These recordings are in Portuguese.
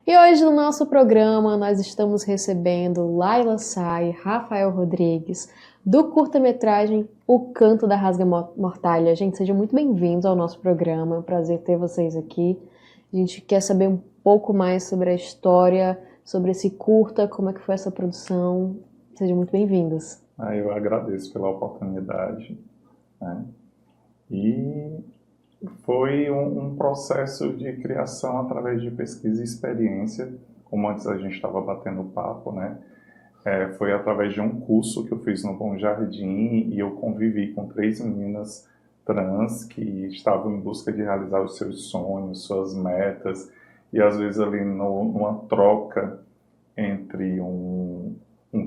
E hoje no nosso programa nós estamos recebendo Laila Sai, Rafael Rodrigues, do curta-metragem O Canto da Rasga Mortalha. Gente, sejam muito bem-vindos ao nosso programa, é um prazer ter vocês aqui. A gente quer saber um pouco mais sobre a história, sobre esse curta, como é que foi essa produção. Sejam muito bem-vindos. Eu agradeço pela oportunidade, né? E foi um processo de criação através de pesquisa e experiência, como antes a gente estava batendo papo, né? Foi através de um curso que eu fiz no Bom Jardim e eu convivi com 3 meninas trans que estavam em busca de realizar os seus sonhos, suas metas, e às vezes ali numa troca entre um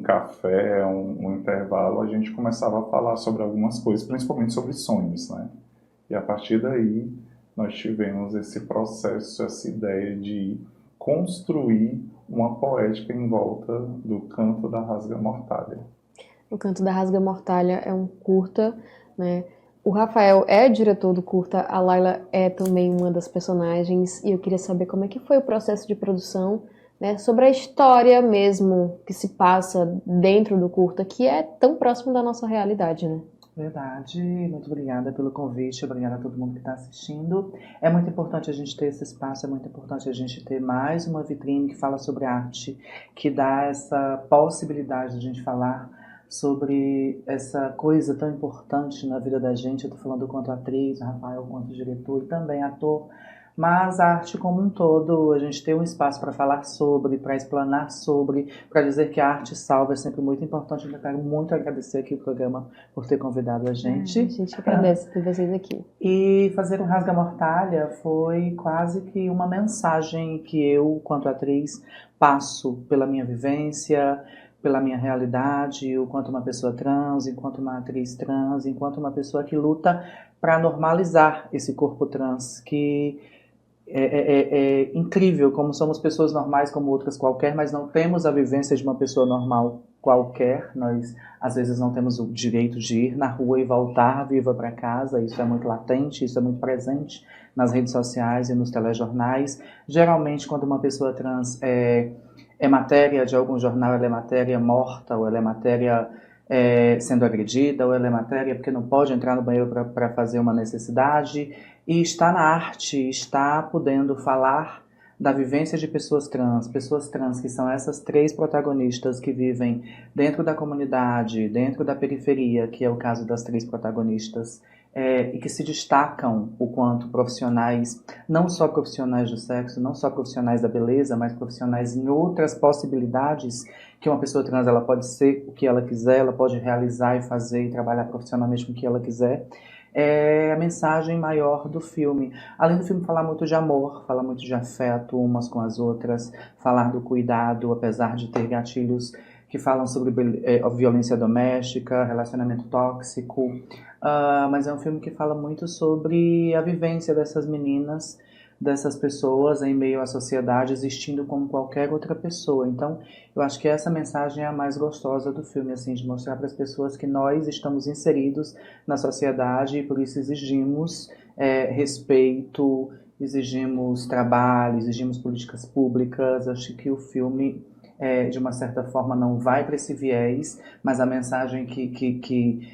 café, um intervalo, a gente começava a falar sobre algumas coisas, principalmente sobre sonhos, né? E a partir daí nós tivemos esse processo, essa ideia de construir uma poética em volta do Canto da Rasga-Mortalha. O Canto da Rasga-Mortalha é um curta, né? O Rafael é diretor do curta, a Laila é também uma das personagens, e eu queria saber como é que foi o processo de produção, né? Sobre a história mesmo que se passa dentro do curta, que é tão próximo da nossa realidade, né? Verdade, muito obrigada pelo convite, obrigada a todo mundo que está assistindo. É muito importante a gente ter esse espaço, é muito importante a gente ter mais uma vitrine que fala sobre arte, que dá essa possibilidade de a gente falar sobre essa coisa tão importante na vida da gente. Eu estou falando quanto atriz, Rafael quanto diretor e também ator, mas a arte como um todo, a gente ter um espaço para falar sobre, para explanar sobre, para dizer que a arte salva é sempre muito importante. Eu quero muito agradecer aqui o programa por ter convidado a gente. A gente agradece ter vocês aqui. E fazer um Rasga-Mortalha foi quase que uma mensagem que eu, quanto atriz, passo pela minha vivência, pela minha realidade, enquanto uma pessoa trans, enquanto uma atriz trans, enquanto uma pessoa que luta para normalizar esse corpo trans, que é incrível como somos pessoas normais como outras qualquer, mas não temos a vivência de uma pessoa normal qualquer. Nós, às vezes, não temos o direito de ir na rua e voltar viva para casa. Isso é muito latente, isso é muito presente nas redes sociais e nos telejornais. Geralmente, quando uma pessoa trans é matéria de algum jornal, ela é matéria morta, ou ela é matéria sendo agredida, ou ela é matéria porque não pode entrar no banheiro para fazer uma necessidade. E está na arte, está podendo falar da vivência de pessoas trans que são essas 3 protagonistas que vivem dentro da comunidade, dentro da periferia, que é o caso das 3 protagonistas, e que se destacam o quanto profissionais, não só profissionais do sexo, não só profissionais da beleza, mas profissionais em outras possibilidades, que uma pessoa trans ela pode ser o que ela quiser, ela pode realizar e fazer e trabalhar profissionalmente com o que ela quiser. É a mensagem maior do filme. Além do filme falar muito de amor, falar muito de afeto umas com as outras, falar do cuidado, apesar de ter gatilhos que falam sobre violência doméstica, relacionamento tóxico, mas é um filme que fala muito sobre a vivência dessas meninas, dessas pessoas em meio à sociedade, existindo como qualquer outra pessoa. Então, eu acho que essa mensagem é a mais gostosa do filme, assim, de mostrar para as pessoas que nós estamos inseridos na sociedade e por isso exigimos respeito, exigimos trabalho, exigimos políticas públicas. Acho que o filme, de uma certa forma, não vai para esse viés, mas a mensagem que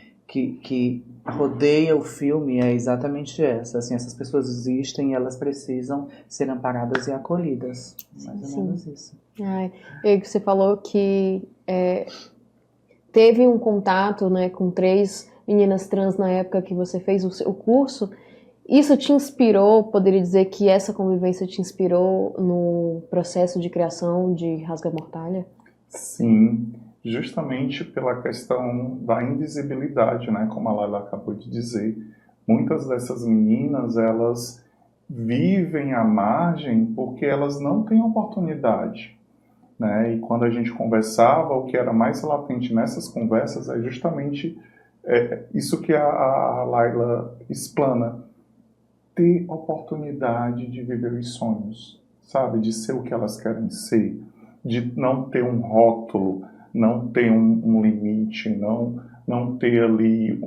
rodeia o filme é exatamente essa. Assim, essas pessoas existem e elas precisam ser amparadas e acolhidas. Mais ou menos isso. E você falou que teve um contato, né, com 3 meninas trans na época que você fez o curso. Isso te inspirou, poderia dizer que essa convivência te inspirou no processo de criação de Rasga-Mortalha? Sim, justamente pela questão da invisibilidade, né? Como a Laila acabou de dizer. Muitas dessas meninas, elas vivem à margem porque elas não têm oportunidade, né? E quando a gente conversava, o que era mais latente nessas conversas é justamente isso que a Laila explana. Ter oportunidade de viver os sonhos, sabe? De ser o que elas querem ser, de não ter um rótulo, não ter um limite, não ter ali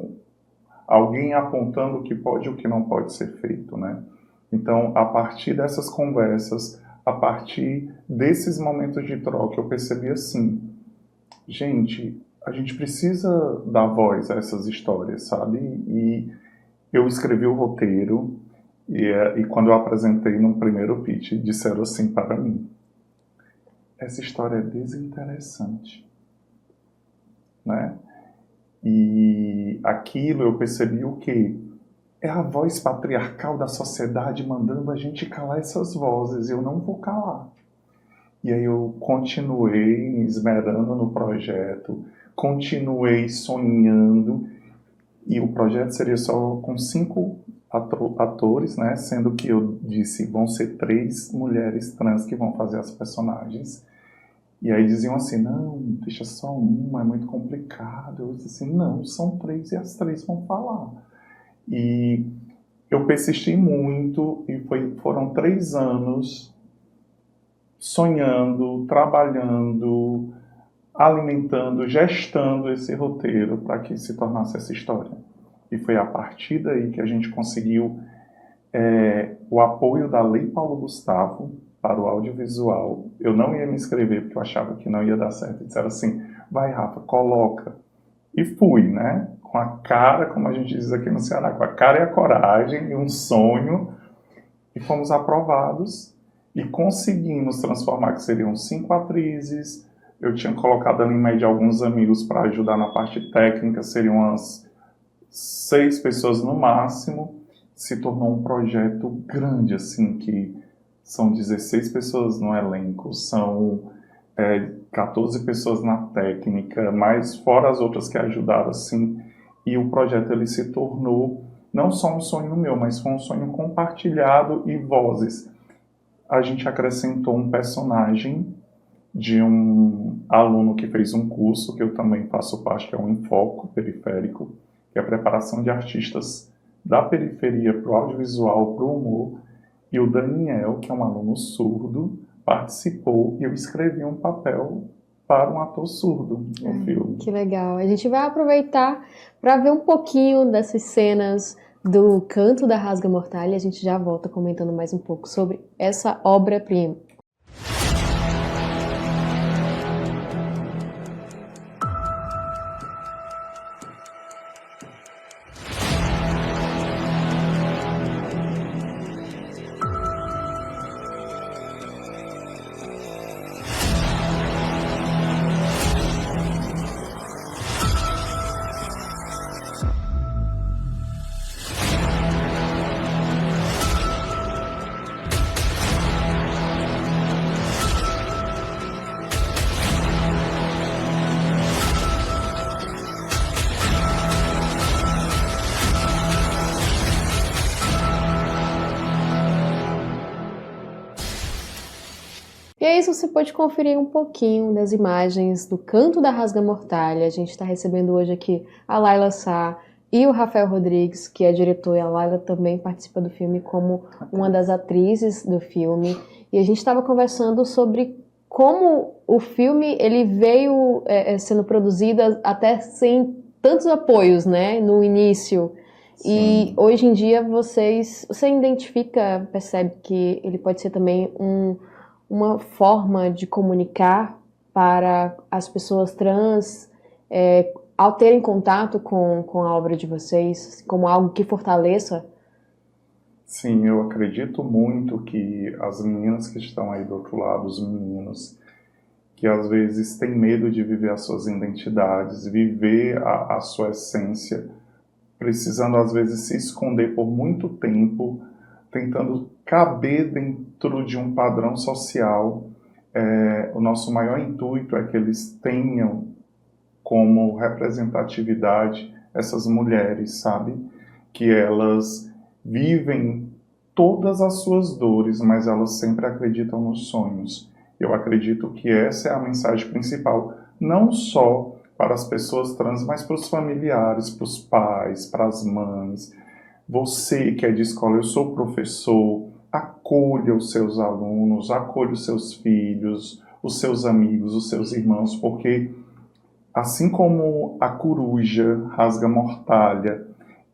alguém apontando o que pode e o que não pode ser feito, né? Então, a partir dessas conversas, a partir desses momentos de troca, eu percebi assim, gente, a gente precisa dar voz a essas histórias, sabe? E eu escrevi o roteiro e quando eu apresentei no primeiro pitch, disseram assim para mim, essa história é desinteressante, né? E aquilo eu percebi o quê? É a voz patriarcal da sociedade mandando a gente calar essas vozes, eu não vou calar. E aí eu continuei me esmerando no projeto, continuei sonhando, e o projeto seria só com 5 atores, né? Sendo que eu disse, vão ser 3 mulheres trans que vão fazer as personagens. E aí diziam assim, não, deixa só uma, é muito complicado. Eu disse assim, não, são 3 e as 3 vão falar. E eu persisti muito e foram 3 anos sonhando, trabalhando, alimentando, gestando esse roteiro para que se tornasse essa história. E foi a partir daí que a gente conseguiu o apoio da Lei Paulo Gustavo para o audiovisual. Eu não ia me inscrever porque eu achava que não ia dar certo. Disseram assim, vai Rafa, coloca. E fui, né? Com a cara, como a gente diz aqui no Ceará, com a cara e a coragem e um sonho. E fomos aprovados e conseguimos transformar, que seriam 5 atrizes. Eu tinha colocado ali em média alguns amigos para ajudar na parte técnica, seriam umas 6 pessoas no máximo. Se tornou um projeto grande, assim, que são 16 pessoas no elenco, são 14 pessoas na técnica, mas fora as outras que ajudaram, assim, e o projeto ele se tornou não só um sonho meu, mas foi um sonho compartilhado e vozes. A gente acrescentou um personagem de um aluno que fez um curso, que eu também faço parte, que é o Enfoco Periférico, que é a preparação de artistas da periferia para o audiovisual, para o humor, e o Daniel, que é um aluno surdo, participou e eu escrevi um papel para um ator surdo no filme. Que legal. A gente vai aproveitar para ver um pouquinho dessas cenas do Canto da Rasga Mortalha. A gente já volta comentando mais um pouco sobre essa obra-prima. E é isso, você pode conferir um pouquinho das imagens do Canto da Rasga Mortalha. A gente está recebendo hoje aqui a Laila Sá e o Rafael Rodrigues, que é diretor, e a Laila também participa do filme como uma das atrizes do filme. E a gente estava conversando sobre como o filme ele veio sendo produzido até sem tantos apoios, né, no início. Sim. E hoje em dia você identifica, percebe que ele pode ser também uma forma de comunicar para as pessoas trans ao terem contato com a obra de vocês, como algo que fortaleça? Sim, eu acredito muito que as meninas que estão aí do outro lado, os meninos, que às vezes têm medo de viver as suas identidades, viver a sua essência, precisando às vezes se esconder por muito tempo, tentando caber dentro de um padrão social. O nosso maior intuito é que eles tenham como representatividade essas mulheres, sabe? Que elas vivem todas as suas dores, mas elas sempre acreditam nos sonhos. Eu acredito que essa é a mensagem principal, não só para as pessoas trans, mas para os familiares, para os pais, para as mães. Você que é de escola, eu sou professor, acolha os seus alunos, acolha os seus filhos, os seus amigos, os seus irmãos, porque assim como a coruja rasga mortalha,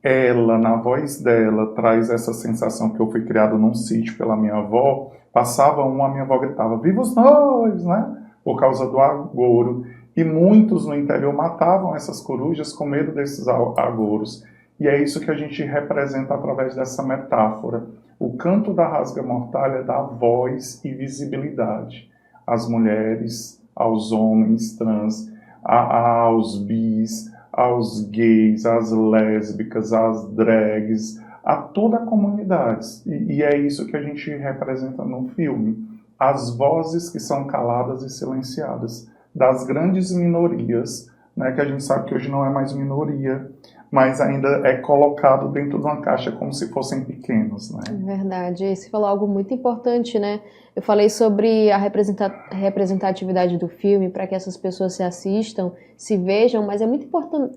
ela, na voz dela, traz essa sensação que eu fui criado num sítio pela minha avó. Passava a minha avó gritava, viva os noivos, né? Por causa do agouro. E muitos no interior matavam essas corujas com medo desses agouros. E é isso que a gente representa através dessa metáfora. O canto da rasga-mortalha dá voz e visibilidade às mulheres, aos homens trans, aos bis, aos gays, às lésbicas, às drags, a toda a comunidade. E é isso que a gente representa no filme. As vozes que são caladas e silenciadas das grandes minorias, né, que a gente sabe que hoje não é mais minoria, mas ainda é colocado dentro de uma caixa como se fossem pequenos, né? É verdade. E você falou algo muito importante, né? Eu falei sobre a representatividade do filme para que essas pessoas se assistam, se vejam, mas é muito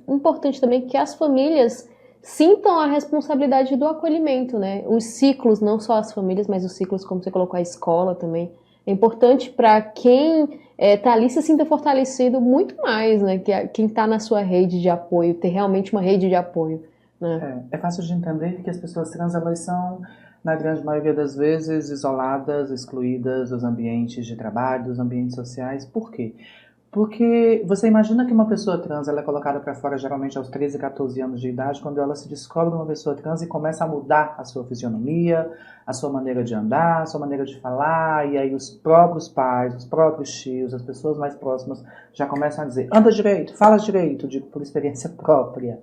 importante também que as famílias sintam a responsabilidade do acolhimento, né? Os ciclos, não só as famílias, mas os ciclos, como você colocou, a escola também. É importante para quem está ali se sinta fortalecido muito mais, né? Que quem está na sua rede de apoio, ter realmente uma rede de apoio, né? É fácil de entender que as pessoas trans, elas são, na grande maioria das vezes, isoladas, excluídas dos ambientes de trabalho, dos ambientes sociais. Por quê? Porque você imagina que uma pessoa trans ela é colocada para fora geralmente aos 13, 14 anos de idade, quando ela se descobre uma pessoa trans e começa a mudar a sua fisionomia, a sua maneira de andar, a sua maneira de falar, e aí os próprios pais, os próprios tios, as pessoas mais próximas já começam a dizer, anda direito, fala direito, digo por experiência própria.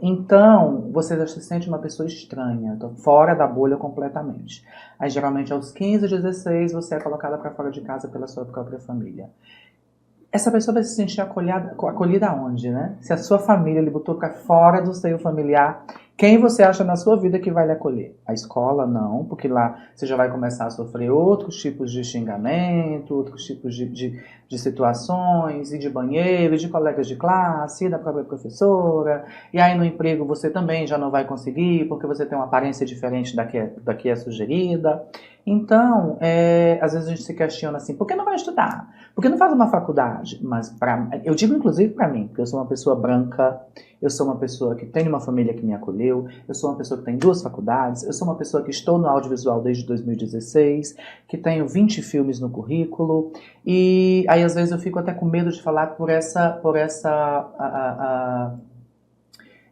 Então, você já se sente uma pessoa estranha, fora da bolha completamente. Aí geralmente aos 15, 16, você é colocada para fora de casa pela sua própria família. Essa pessoa vai se sentir acolhida aonde, né? Se a sua família lhe botou para fora do seio familiar, quem você acha na sua vida que vai lhe acolher? A escola, não, porque lá você já vai começar a sofrer outros tipos de xingamento, outros tipos de situações, e de banheiro, de colegas de classe, e da própria professora, e aí no emprego você também já não vai conseguir, porque você tem uma aparência diferente da que é sugerida. Então, às vezes a gente se questiona assim, por que não vai estudar? Por que não faz uma faculdade? Mas eu digo inclusive para mim, porque eu sou uma pessoa branca, eu sou uma pessoa que tem uma família que me acolheu, eu sou uma pessoa que tem 2 faculdades, eu sou uma pessoa que estou no audiovisual desde 2016, que tenho 20 filmes no currículo, e aí às vezes eu fico até com medo de falar por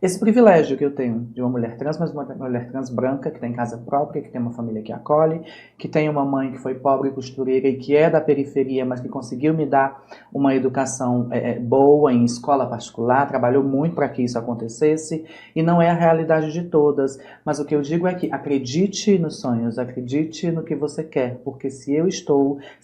esse privilégio que eu tenho de uma mulher trans, mas uma mulher trans branca, que tem casa própria, que tem uma família que acolhe, que tem uma mãe que foi pobre costureira e que é da periferia, mas que conseguiu me dar uma educação boa em escola particular, trabalhou muito para que isso acontecesse, e não é a realidade de todas. Mas o que eu digo é que acredite nos sonhos, acredite no que você quer, porque se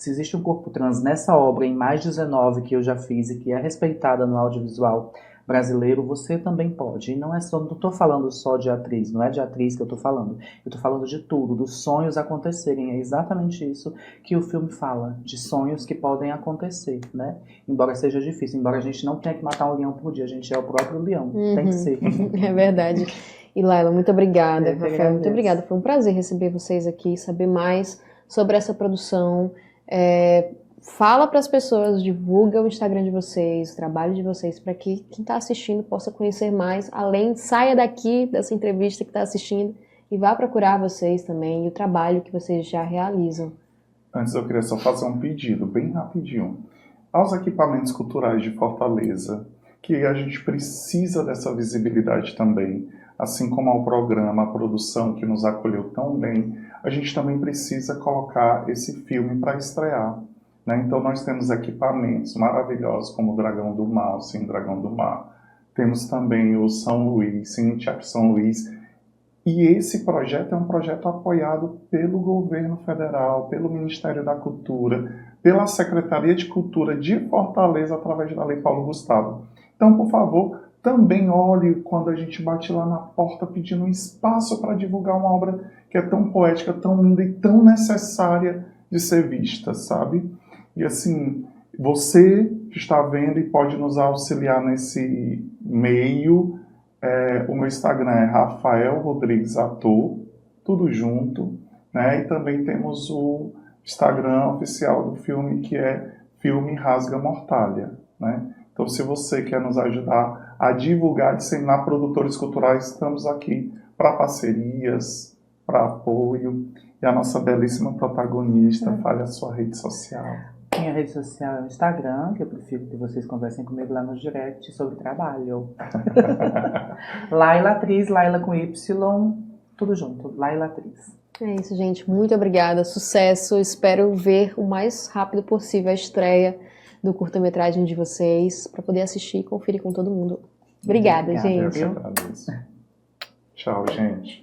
existe um corpo trans nessa obra, em mais 19 que eu já fiz e que é respeitada no audiovisual brasileiro, você também pode. E não estou falando só de atriz, não é de atriz que eu estou falando. Eu estou falando de tudo, dos sonhos acontecerem. É exatamente isso que o filme fala, de sonhos que podem acontecer, né? Embora seja difícil, embora a gente não tenha que matar um leão por dia, a gente é o próprio leão, tem que ser. É verdade. E Laila, muito obrigada, Rafael, muito obrigada. Foi um prazer receber vocês aqui, saber mais sobre essa produção. Fala para as pessoas, divulga o Instagram de vocês, o trabalho de vocês, para que quem está assistindo possa conhecer mais, saia daqui dessa entrevista que está assistindo e vá procurar vocês também e o trabalho que vocês já realizam. Antes eu queria só fazer um pedido, bem rapidinho. Aos equipamentos culturais de Fortaleza, que a gente precisa dessa visibilidade também, assim como ao programa, a produção que nos acolheu tão bem, a gente também precisa colocar esse filme para estrear. Então nós temos equipamentos maravilhosos como o Dragão do Mar, o Cine Dragão do Mar. Temos também o São Luís, Cine Teatro São Luís. E esse projeto é um projeto apoiado pelo governo federal, pelo Ministério da Cultura, pela Secretaria de Cultura de Fortaleza, através da Lei Paulo Gustavo. Então, por favor, também olhe quando a gente bate lá na porta pedindo um espaço para divulgar uma obra que é tão poética, tão linda e tão necessária de ser vista, sabe? E assim, você que está vendo e pode nos auxiliar nesse meio, o meu Instagram é Rafael Rodrigues Ator, tudo junto, né? E também temos o Instagram oficial do filme, que é Filme Rasga Mortalha, né? Então, se você quer nos ajudar a divulgar, disseminar produtores culturais. Estamos aqui para parcerias, para apoio. E a nossa belíssima protagonista, fale a sua rede social. Minha rede social é o Instagram, que eu prefiro que vocês conversem comigo lá no direct sobre trabalho. Laila Atriz, Laila com Y, tudo junto, Laila Atriz. É isso, gente. Muito obrigada. Sucesso. Espero ver o mais rápido possível a estreia do curta-metragem de vocês, para poder assistir e conferir com todo mundo. Obrigada, Obrigada, gente. Eu que agradeço. Tchau, gente.